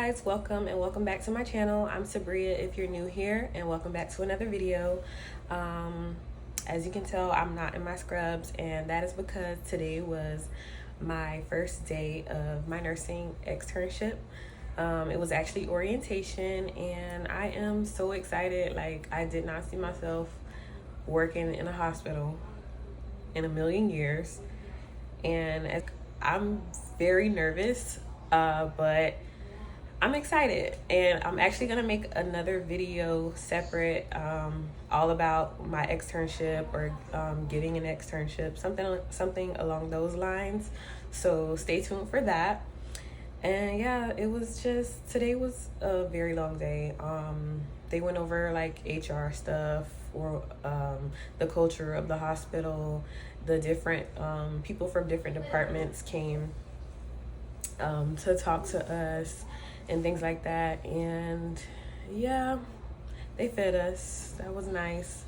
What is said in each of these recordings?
guys, welcome back to my channel. I'm Sabria if you're new here, and welcome back to another video. As you can tell, I'm not in my scrubs, and that is because today was my first day of my nursing externship. It was actually orientation, and I am so excited. Like, I did not see myself working in a hospital in a million years, and I'm very nervous, but I'm excited, and I'm actually gonna make another video separate, all about my externship or getting an externship, something along those lines. So stay tuned for that. And yeah, today was a very long day. They went over like HR stuff, or the culture of the hospital. The different people from different departments came to talk to us and things like that. And yeah, they fed us. That was nice,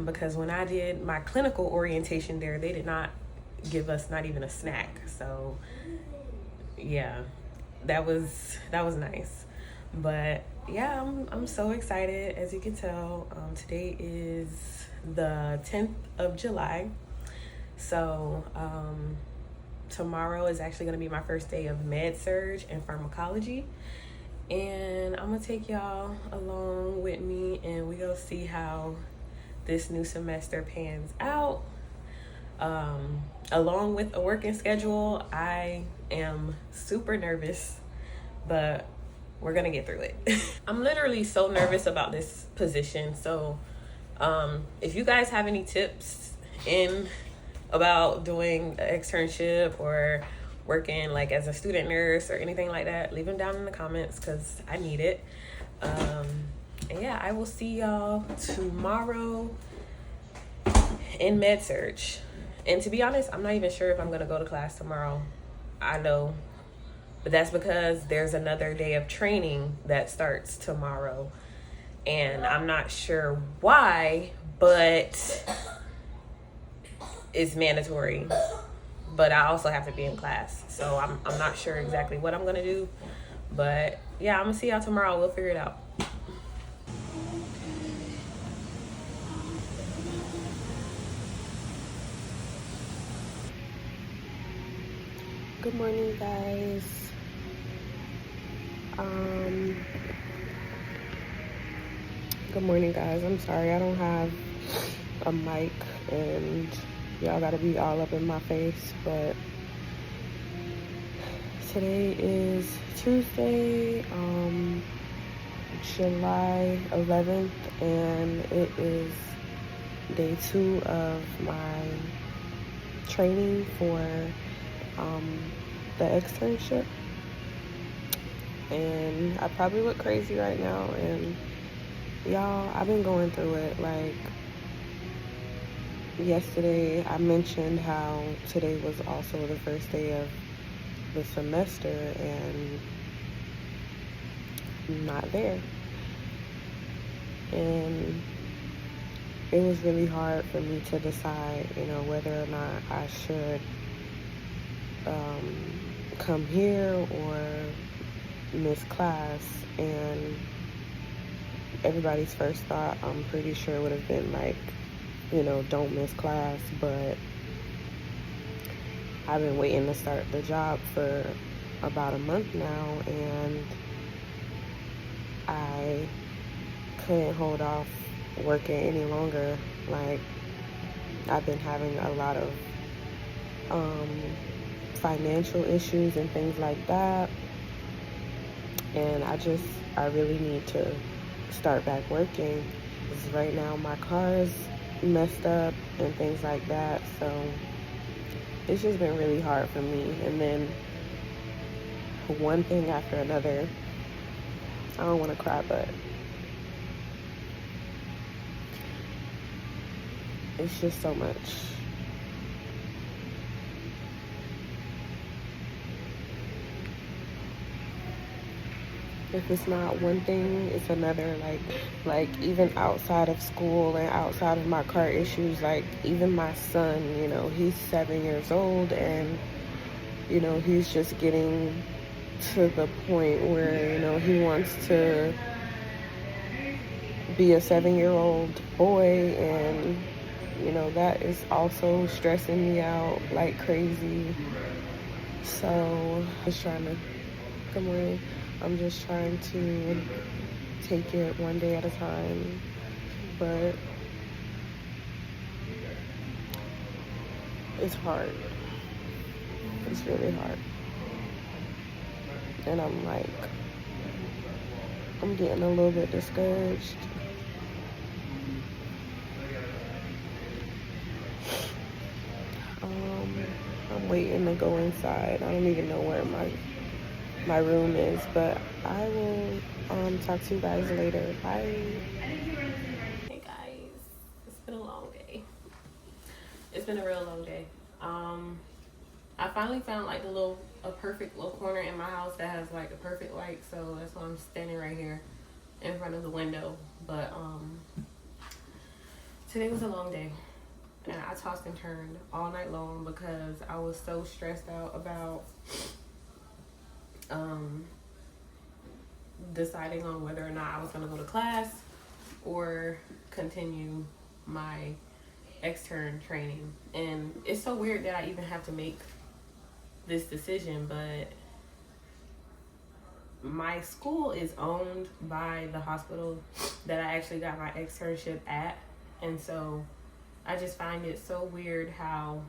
because when I did my clinical orientation there, they did not give us not even a snack. So yeah, that was nice. But yeah, I'm so excited. As you can tell, today is the 10th of July. So tomorrow is actually going to be my first day of Med Surg and Pharmacology, and I'm gonna take y'all along with me, and we go see how this new semester pans out. Along with a working schedule, I am super nervous, but we're gonna get through it. I'm literally so nervous about this position. So if you guys have any tips about doing an externship or working like as a student nurse or anything like that, leave them down in the comments because I need it. And yeah, I will see y'all tomorrow in Med Surg. And to be honest, I'm not even sure if I'm gonna go to class tomorrow. I know, but that's because there's another day of training that starts tomorrow, and I'm not sure why, but it's mandatory. But I also have to be in class, so I'm not sure exactly what I'm gonna do. But yeah, I'm gonna see y'all tomorrow. We'll figure it out. Good morning, guys. Good morning, guys. I'm sorry I don't have a mic, and y'all gotta be all up in my face, but today is Tuesday, July 11th, and it is day 2 of my training for the externship. And I probably look crazy right now, and y'all, I've been going through it. Like, yesterday I mentioned how today was also the first day of the semester, and I'm not there. And it was really hard for me to decide, whether or not I should come here or miss class. And everybody's first thought, I'm pretty sure, would have been like, don't miss class. But I've been waiting to start the job for about a month now, and I couldn't hold off working any longer. Like, I've been having a lot of financial issues and things like that, and I really need to start back working, because right now my car is messed up and things like that. So it's just been really hard for me, and then one thing after another. I don't want to cry, but it's just so much. If it's not one thing, it's another. Like even outside of school and outside of my car issues, like even my son, he's 7 years old, and he's just getting to the point where, you know, he wants to be a 7-year-old boy, and you know, that is also stressing me out like crazy. So just trying to come in. I'm just trying to take it one day at a time, but it's hard. It's really hard. And I'm getting a little bit discouraged. I'm waiting to go inside. I don't even know where my room is, but I will talk to you guys later. Bye. Hey guys, it's been a long day. It's been a real long day. I finally found like a perfect little corner in my house that has like a perfect light, so that's why I'm standing right here in front of the window. But today was a long day, and I tossed and turned all night long because I was so stressed out about deciding on whether or not I was going to go to class or continue my extern training. And it's so weird that I even have to make this decision, but my school is owned by the hospital that I actually got my externship at, and so I just find it so weird how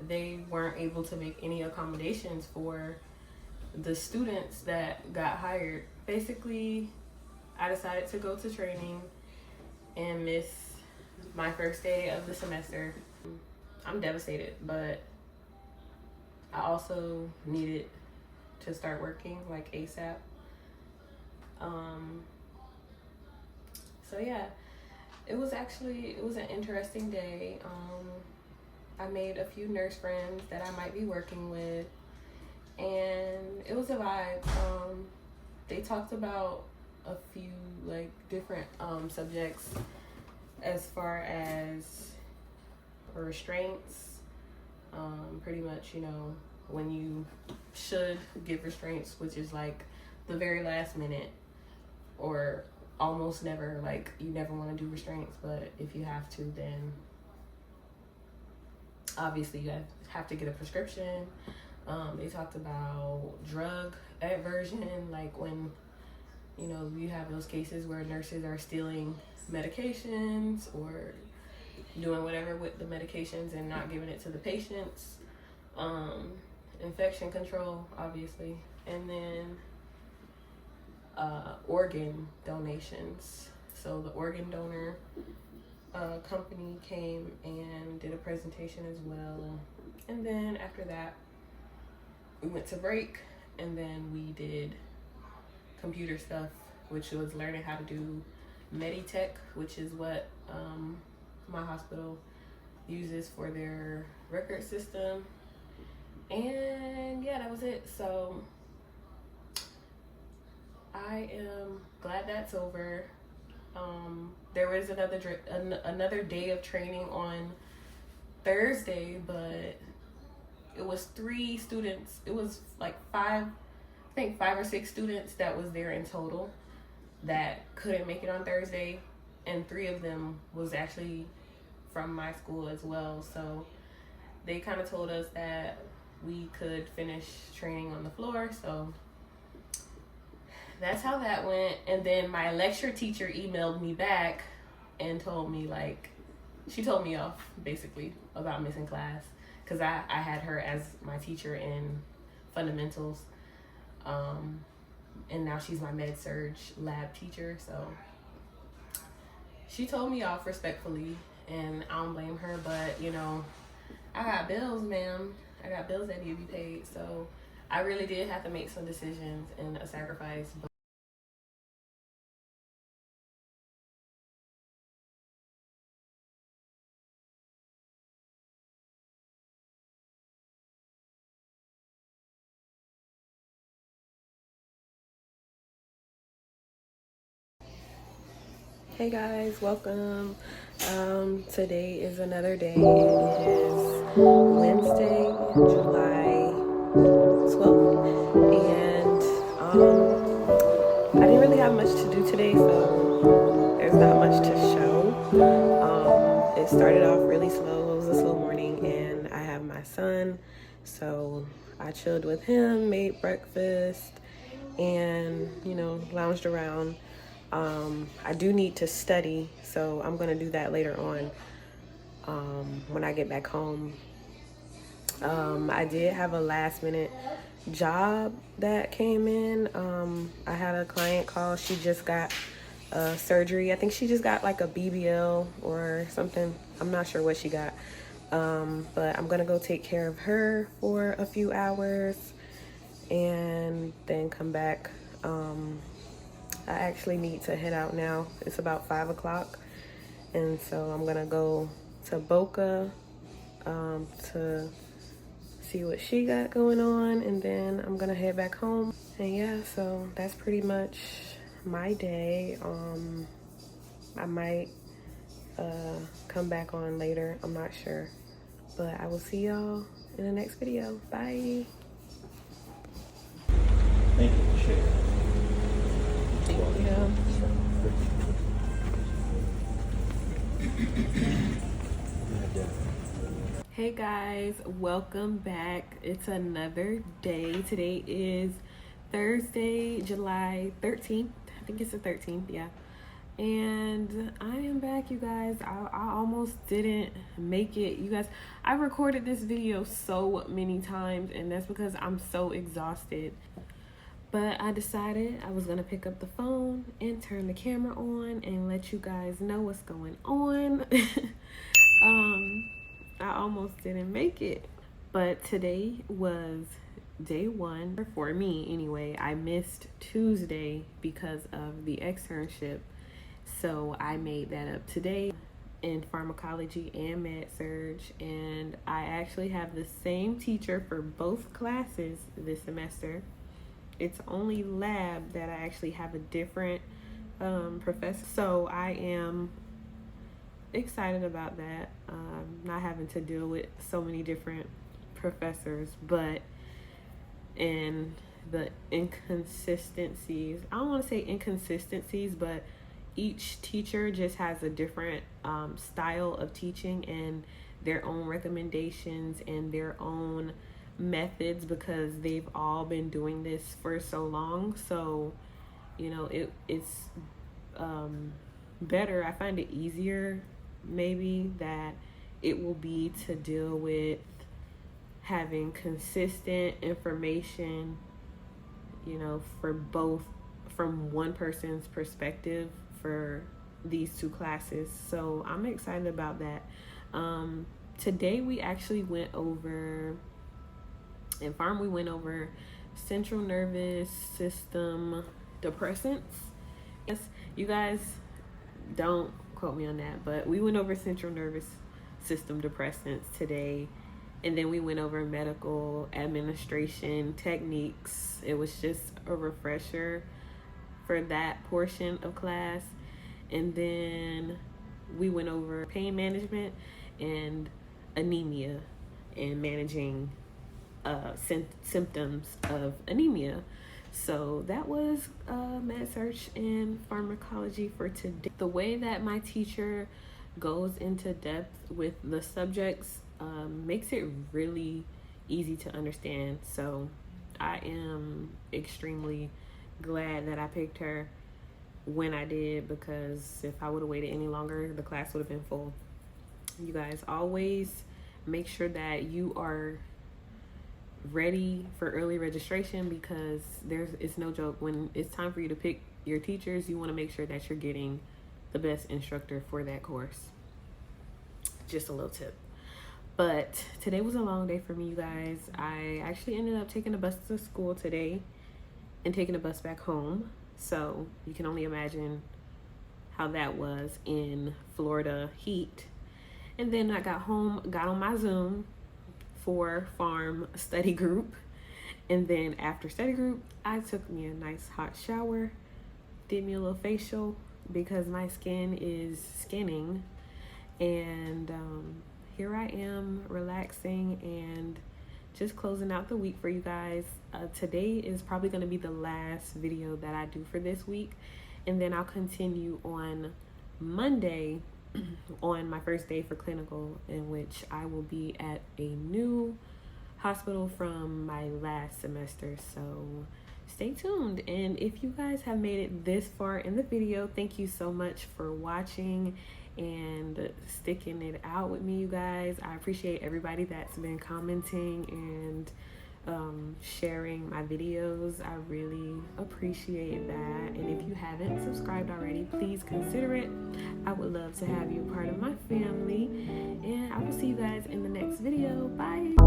they weren't able to make any accommodations for the students that got hired. Basically, I decided to go to training and miss my first day of the semester. I'm devastated, but I also needed to start working like ASAP. So yeah, it was an interesting day. I made a few nurse friends that I might be working with, and it was a vibe. They talked about a few like different subjects as far as restraints. Pretty much, you know, when you should give restraints, which is like the very last minute, or almost never. Like, you never want to do restraints, but if you have to, then obviously you have to get a prescription. They talked about drug aversion, like when, you know, you have those cases where nurses are stealing medications or doing whatever with the medications and not giving it to the patients. Infection control, obviously, and then organ donations. So the organ donor company came and did a presentation as well, and then after that we went to break, and then we did computer stuff, which was learning how to do Meditech, which is what my hospital uses for their record system. And yeah, that was it. So I am glad that's over. There was another day of training on Thursday, but it was 3 students. It was like 5 or 6 students that was there in total that couldn't make it on Thursday, and 3 of them was actually from my school as well. So they kind of told us that we could finish training on the floor. So that's how that went. And then my lecture teacher emailed me back and told me, like, she told me off basically about missing class, because I had her as my teacher in fundamentals, and now she's my Med Surg lab teacher. So she told me off respectfully, and I don't blame her. But, you know, I got bills, ma'am. I got bills that need to be paid. So I really did have to make some decisions and a sacrifice. But hey guys, welcome. Today is another day. It is Wednesday, July 12th, and I didn't really have much to do today, so there's not much to show. It started off really slow. It was a slow morning, and I have my son, so I chilled with him, made breakfast, and lounged around. I do need to study, so I'm gonna do that later on when I get back home. I did have a last minute job that came in. I had a client call. She just got surgery. I think she just got like a BBL or something. I'm not sure what she got. But I'm gonna go take care of her for a few hours and then come back. I actually need to head out now. It's about 5 o'clock, and so I'm gonna go to Boca to see what she got going on, and then I'm gonna head back home. And yeah, so that's pretty much my day. I might come back on later, I'm not sure, but I will see y'all in the next video. Bye. Thank you for sharing. Yeah. Hey guys, welcome back. It's another day. Today is Thursday, July 13th. I think it's the 13th, yeah. And I am back, you guys. I almost didn't make it. You guys, I recorded this video so many times, and that's because I'm so exhausted. But I decided I was gonna pick up the phone and turn the camera on and let you guys know what's going on. I almost didn't make it. But today was day one for me anyway. I missed Tuesday because of the externship. So I made that up today in pharmacology and med surg, and I actually have the same teacher for both classes this semester. It's only lab that I actually have a different professor. So I am excited about that, not having to deal with so many different professors, but in the inconsistencies, I don't want to say inconsistencies, but each teacher just has a different style of teaching and their own recommendations and their own methods, because they've all been doing this for so long. So it's better, I find it easier maybe that it will be to deal with having consistent information, for both, from one person's perspective for these two classes. So I'm excited about that. Today we actually went over, in pharm, we went over central nervous system depressants. Yes, you guys, don't quote me on that, but we went over central nervous system depressants today, and then we went over medical administration techniques. It was just a refresher for that portion of class. And then we went over pain management and anemia and managing symptoms of anemia. So that was Med Surg and Pharmacology for today. The way that my teacher goes into depth with the subjects makes it really easy to understand. So I am extremely glad that I picked her when I did, because if I would have waited any longer, the class would have been full. You guys, always make sure that you are ready for early registration, because it's no joke. When it's time for you to pick your teachers, you want to make sure that you're getting the best instructor for that course. Just a little tip. But today was a long day for me, you guys. I actually ended up taking a bus to school today and taking a bus back home. So you can only imagine how that was in Florida heat. And then I got home, got on my Zoom for pharm study group, and then after study group I took me a nice hot shower, did me a little facial because my skin is skinning, and here I am relaxing and just closing out the week for you guys. Today is probably going to be the last video that I do for this week, and then I'll continue on Monday on my first day for clinical, in which I will be at a new hospital from my last semester. So stay tuned. And if you guys have made it this far in the video, thank you so much for watching and sticking it out with me, you guys. I appreciate everybody that's been commenting and sharing my videos. I really appreciate that. And if you haven't subscribed already, please consider it. I would love to have you a part of my family, and I will see you guys in the next video. Bye.